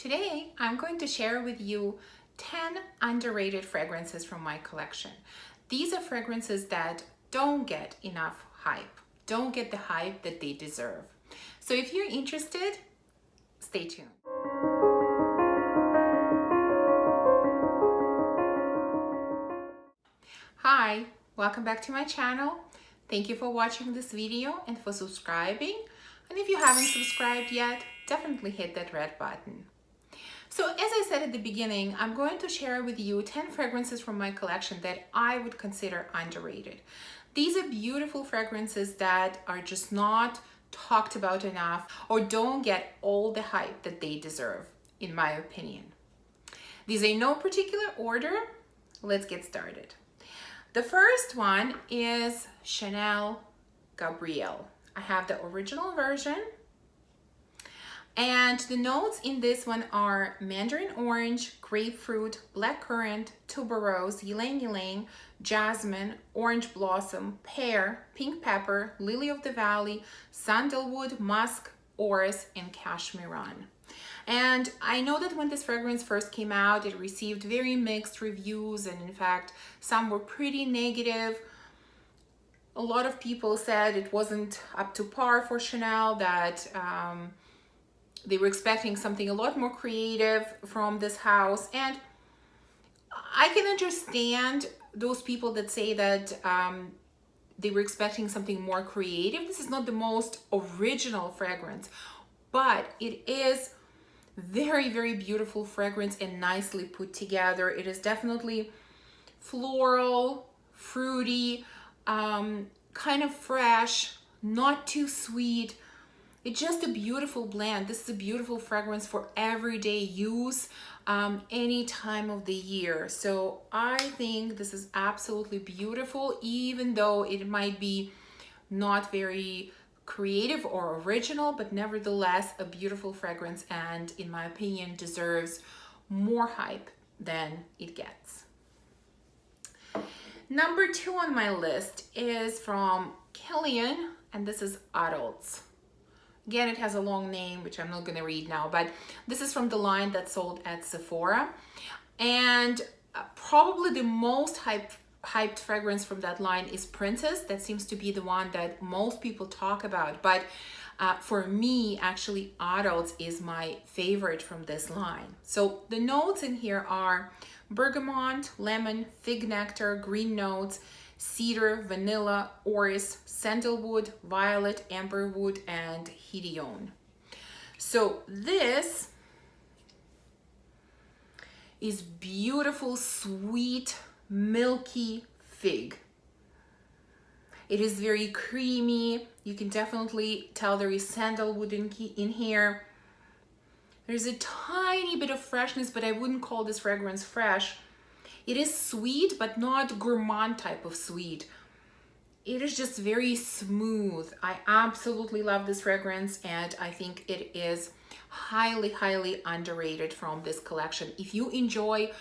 Today, I'm going to share with you 10 underrated fragrances from my collection. These are fragrances that don't get enough hype, don't get the hype that they deserve. So if you're interested, stay tuned. Hi, welcome back to my channel. Thank you for watching this video and for subscribing. And if you haven't subscribed yet, definitely hit that red button. So as I said at the beginning, I'm going to share with you 10 fragrances from my collection that I would consider underrated. These are beautiful fragrances that are just not talked about enough or don't get all the hype that they deserve, in my opinion. These are in no particular order. Let's get started. The first one is Chanel Gabrielle. I have the original version. And the notes in this one are mandarin orange, grapefruit, blackcurrant, tuberose, ylang ylang, jasmine, orange blossom, pear, pink pepper, lily of the valley, sandalwood, musk, orris, and cashmeran. And I know that when this fragrance first came out, it received very mixed reviews, and in fact, some were pretty negative. A lot of people said it wasn't up to par for Chanel, that they were expecting something a lot more creative from this house. And I can understand those people that say that they were expecting something more creative. This is not the most original fragrance, but it is very, very beautiful fragrance and nicely put together. It is definitely floral, fruity, kind of fresh, not too sweet. It's just a beautiful blend. This is a beautiful fragrance for everyday use, any time of the year. So I think this is absolutely beautiful, even though it might be not very creative or original, but nevertheless a beautiful fragrance, and in my opinion deserves more hype than it gets. Number 2 on my list is from Kilian, and this is Adults. Again, it has a long name, which I'm not going to read now, but this is from the line that's sold at Sephora. And probably the most hyped fragrance from that line is Princess. That seems to be the one that most people talk about. But for me, actually, Adults is my favorite from this line. So the notes in here are bergamot, lemon, fig nectar, green notes, cedar, vanilla, orris, sandalwood, violet, amberwood, and hedione. So this is beautiful, sweet, milky fig. It is very creamy. You can definitely tell there is sandalwood in here. There's a tiny bit of freshness, but I wouldn't call this fragrance fresh. It is sweet, but not gourmand type of sweet. It is just very smooth. I absolutely love this fragrance, and I think it is highly, highly underrated from this collection. If you enjoy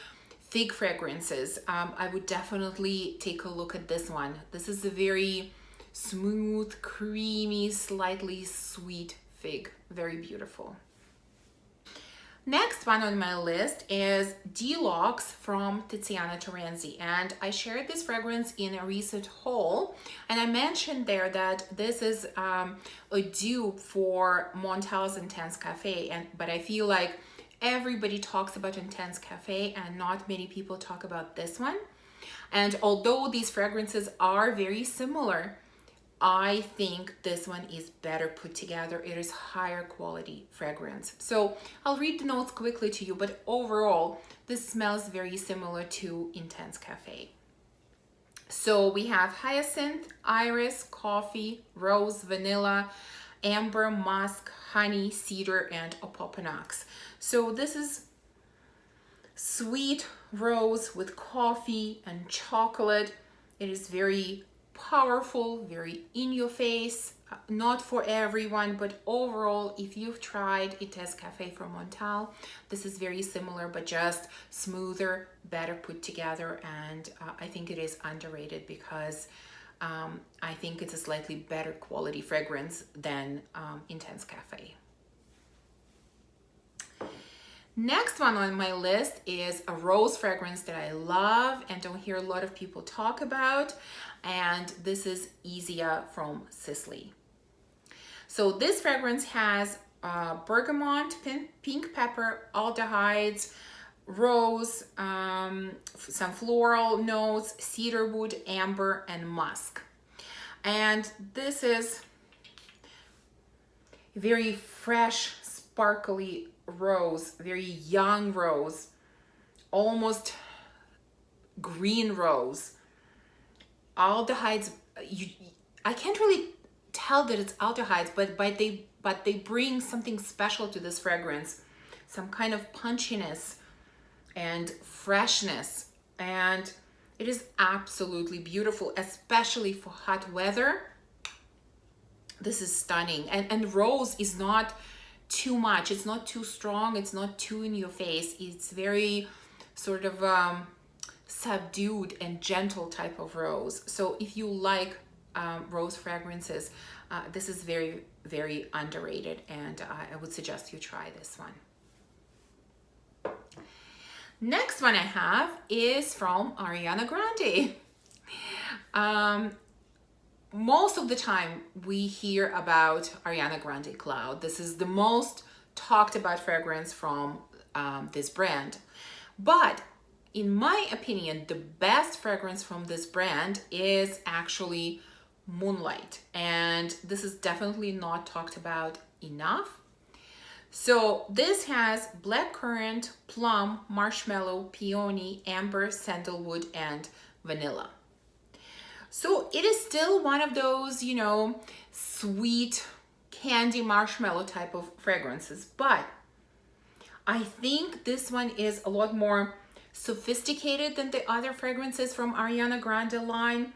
fig fragrances, I would definitely take a look at this one. This is a very smooth, creamy, slightly sweet fig. Very beautiful. Next one on my list is Dlogs from Tiziana Terenzi, and I shared this fragrance in a recent haul, and I mentioned there that this is a dupe for Montel's Intense Cafe, but I feel like everybody talks about Intense Cafe and not many people talk about this one. And although these fragrances are very similar, I think this one is better put together. It is higher quality fragrance. So I'll read the notes quickly to you, but overall, this smells very similar to Intense Cafe. So we have hyacinth, iris, coffee, rose, vanilla, amber, musk, honey, cedar, and opoponax. So this is sweet rose with coffee and chocolate. It is very powerful, very in your face, not for everyone, but overall, if you've tried Intense Cafe from Montel, this is very similar, but just smoother, better put together, and I think it is underrated because I think it's a slightly better quality fragrance than Intense Cafe. Next one on my list is a rose fragrance that I love and don't hear a lot of people talk about. And this is Easia from Sicily. So this fragrance has bergamot, pink pepper, aldehydes, rose, some floral notes, cedarwood, amber, and musk. And this is very fresh, sparkly rose, very young rose, almost green rose. Aldehydes, I can't really tell that it's aldehydes, but they bring something special to this fragrance, some kind of punchiness and freshness, and it is absolutely beautiful, especially for hot weather. This is stunning. And rose is not too much, it's not too strong, it's not too in your face, it's very sort of subdued and gentle type of rose. So if you like rose fragrances, this is very, very underrated, and I would suggest you try this one. Next one I have is from Ariana Grande. Most of the time we hear about Ariana Grande Cloud. This is the most talked about fragrance from this brand. But in my opinion, the best fragrance from this brand is actually Moonlight. And this is definitely not talked about enough. So this has blackcurrant, plum, marshmallow, peony, amber, sandalwood, and vanilla. So it is still one of those, you know, sweet candy marshmallow type of fragrances, but I think this one is a lot more sophisticated than the other fragrances from Ariana Grande line.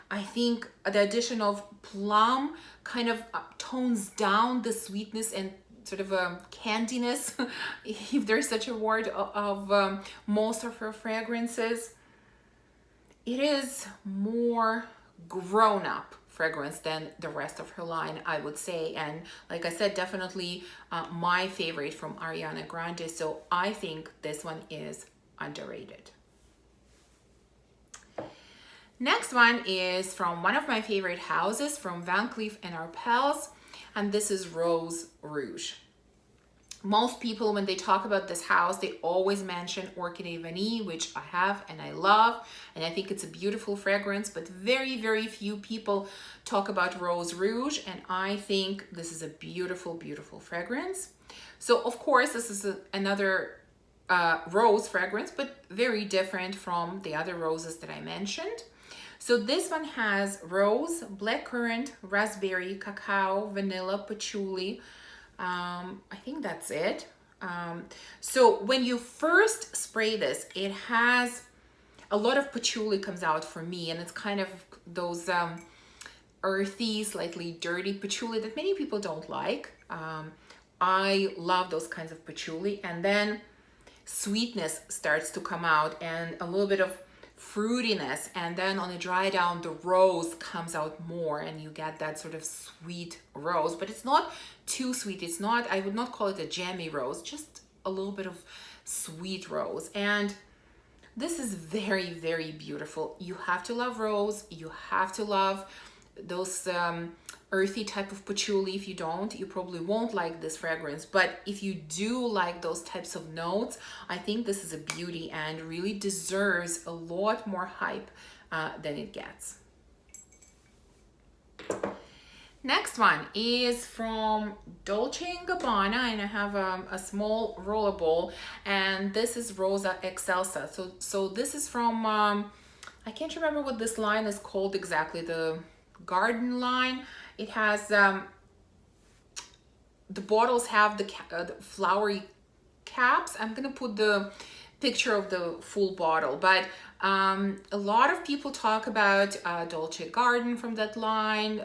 I think the addition of plum kind of tones down the sweetness and sort of a candiness, if there's such a word, of most of her fragrances. It is more grown-up fragrance than the rest of her line, I would say. And like I said, definitely my favorite from Ariana Grande. So I think this one is underrated. Next one is from one of my favorite houses, from Van Cleef & Arpels, and this is Rose Rouge. Most people, when they talk about this house, they always mention Orchidée Vanille, which I have and I love, and I think it's a beautiful fragrance, but very, very few people talk about Rose Rouge, and I think this is a beautiful, beautiful fragrance. So of course, this is another rose fragrance, but very different from the other roses that I mentioned. So this one has rose, blackcurrant, raspberry, cacao, vanilla, patchouli. I think that's it. So when you first spray this, it has a lot of patchouli comes out for me, and it's kind of those earthy, slightly dirty patchouli that many people don't like. I love those kinds of patchouli, and then sweetness starts to come out and a little bit of fruitiness, and then on a dry down the rose comes out more and you get that sort of sweet rose, but it's not too sweet. It's not, I would not call it a jammy rose, just a little bit of sweet rose. And this is very, very beautiful. You have to love rose, you have to love those earthy type of patchouli. If you don't, you probably won't like this fragrance, but if you do like those types of notes, I think this is a beauty and really deserves a lot more hype than it gets. Next one is from Dolce & Gabbana, and I have a small roller ball, and this is Rosa Excelsa. So this is from I can't remember what this line is called exactly, the garden line. It has the bottles have the flowery caps. I'm gonna put the picture of the full bottle, but a lot of people talk about Dolce Garden from that line,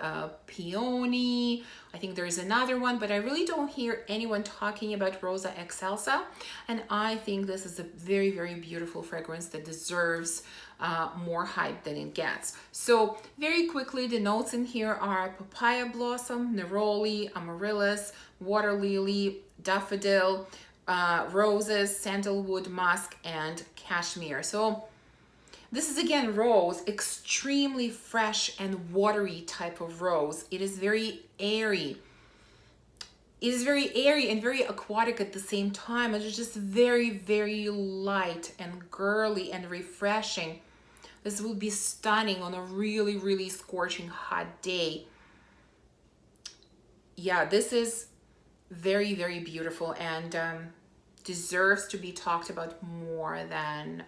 Peony. I think there's another one, but I really don't hear anyone talking about Rosa Excelsa, and I think this is a very, very beautiful fragrance that deserves more hype than it gets. So very quickly, the notes in here are papaya blossom, neroli, amaryllis, water lily, daffodil, roses, sandalwood, musk, and cashmere. So this is again rose, extremely fresh and watery type of rose. It is very airy. It is very airy and very aquatic at the same time. It's just very, very light and girly and refreshing. This would be stunning on a really, really scorching hot day. Yeah, this is very, very beautiful and deserves to be talked about more than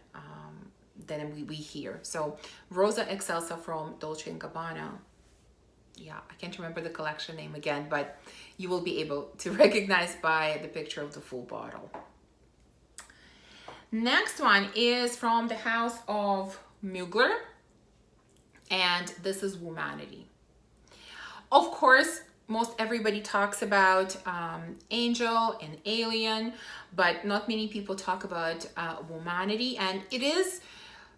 we hear. So Rosa Excelsa from Dolce & Gabbana. Yeah, I can't remember the collection name again, but you will be able to recognize by the picture of the full bottle. Next one is from the house of Mugler, and this is Womanity. Of course, most everybody talks about Angel and Alien, but not many people talk about Womanity, and it is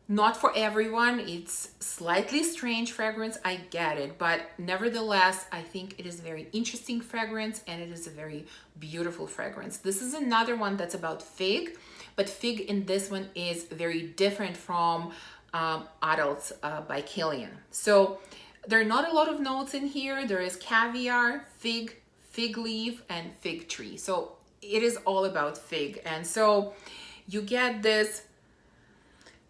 not for everyone. It's slightly strange fragrance, I get it, but nevertheless, I think it is a very interesting fragrance and it is a very beautiful fragrance. This is another one that's about fig, but fig in this one is very different from Adults by Kilian. So there are not a lot of notes in here. There is caviar, fig, fig leaf, and fig tree. So it is all about fig. And so you get this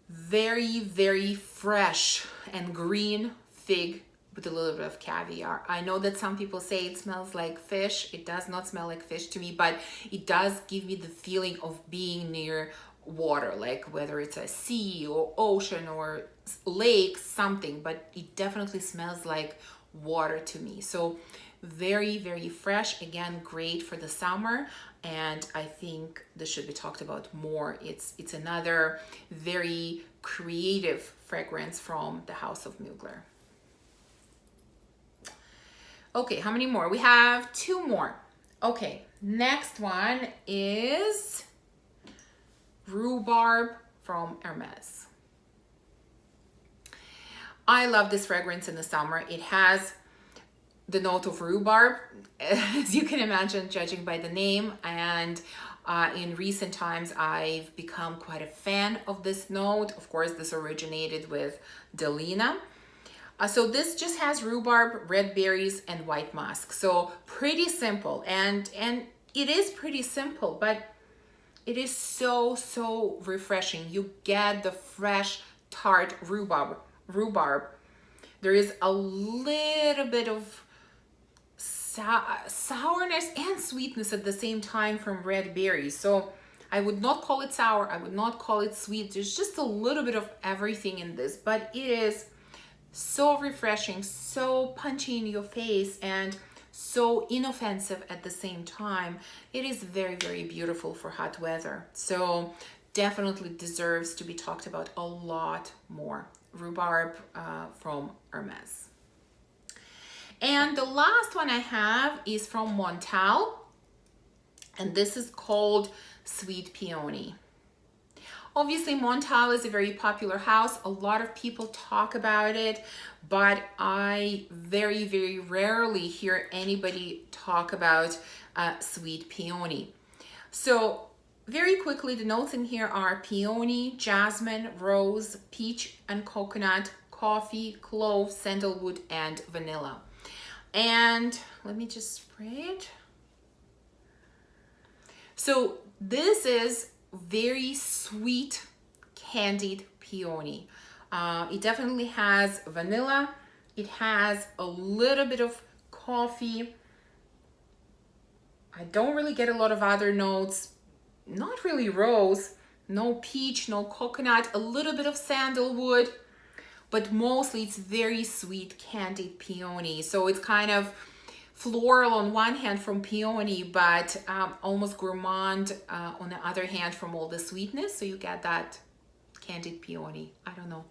very, very fresh and green fig with a little bit of caviar. I know that some people say it smells like fish. It does not smell like fish to me, but it does give me the feeling of being near water, like whether it's a sea or ocean or lake, something, but it definitely smells like water to me. So very, very fresh. Again, great for the summer. And I think this should be talked about more. It's another very creative fragrance from the house of Mugler. Okay, how many more? We have 2 more. Okay, next one is Rhubarb from Hermes. I love this fragrance in the summer. It has the note of rhubarb, as you can imagine, judging by the name. And in recent times, I've become quite a fan of this note. Of course, this originated with Delina. So this just has rhubarb, red berries, and white musk. So pretty simple. And it is pretty simple, but it is so, so refreshing. You get the fresh, tart rhubarb. There is a little bit of sourness and sweetness at the same time from red berries. So I would not call it sour. I would not call it sweet. There's just a little bit of everything in this, but it is so refreshing, so punchy in your face, and so inoffensive at the same time. It is very, very beautiful for hot weather. So definitely deserves to be talked about a lot more. Rhubarb from Hermes. And the last one I have is from Montal, and this is called Sweet Peony. Obviously, Montal is a very popular house. A lot of people talk about it, but I very, very rarely hear anybody talk about Sweet Peony. So very quickly, the notes in here are peony, jasmine, rose, peach and coconut, coffee, clove, sandalwood, and vanilla. And let me just spray it. So this is very sweet candied peony. It definitely has vanilla. It has a little bit of coffee. I don't really get a lot of other notes. Not really rose, no peach, no coconut, a little bit of sandalwood, but mostly it's very sweet candied peony. So it's kind of floral on one hand from peony, but almost gourmand on the other hand from all the sweetness. So you get that candied peony. I don't know.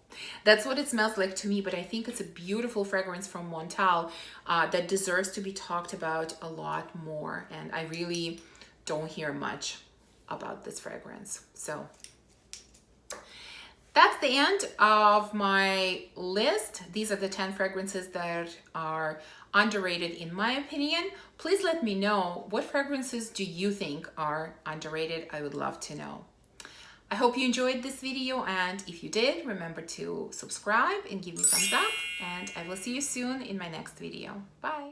That's what it smells like to me, but I think it's a beautiful fragrance from Montal that deserves to be talked about a lot more. And I really don't hear much about this fragrance. So That's the end of my list. These are the 10 fragrances that are underrated in my opinion. Please let me know, what fragrances do you think are underrated? I would love to know. I hope you enjoyed this video, and if you did, remember to subscribe and give me thumbs up, and I will see you soon in my next video. Bye.